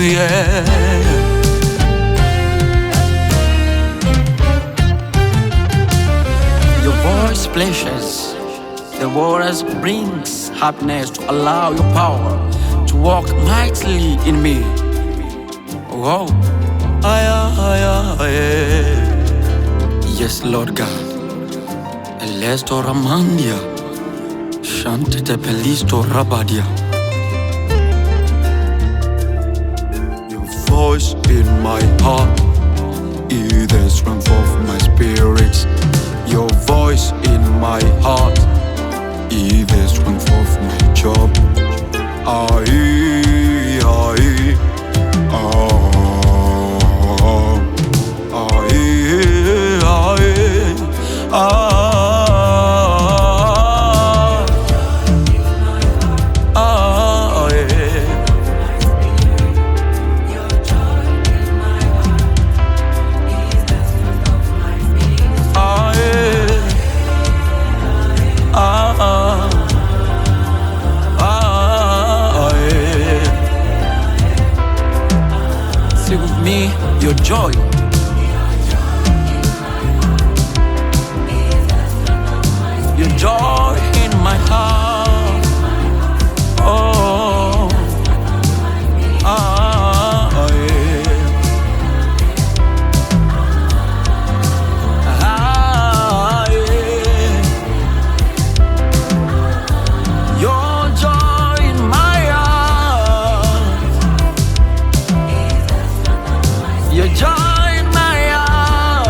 yeah. Your voice pleasures the waters, brings happiness to allow your power to walk mightily in me. Whoa, yes, Lord God. Elesto Ramandia, Shante te Pelisto Rabadia. Your voice in my heart is the strength of my spirit. Your voice in my heart is the strength of my job. Sing with me your joy. Your joy in my heart. Oh, Your joy in my heart. Your joy in my heart.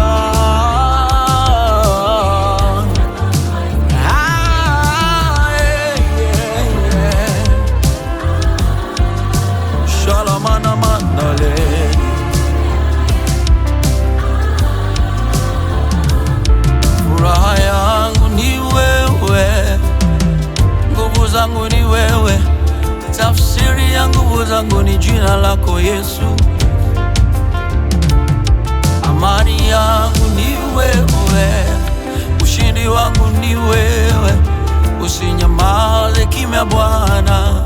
Shalamana mandale. Furaha yangu ni wewe, nguvu zangu ni wewe, tafsiri ya nguvu zangu ni jina lako Yesu. Amani yangu ni wewe, ushindi wangu ni wewe, usinyamaze kimya Bwana.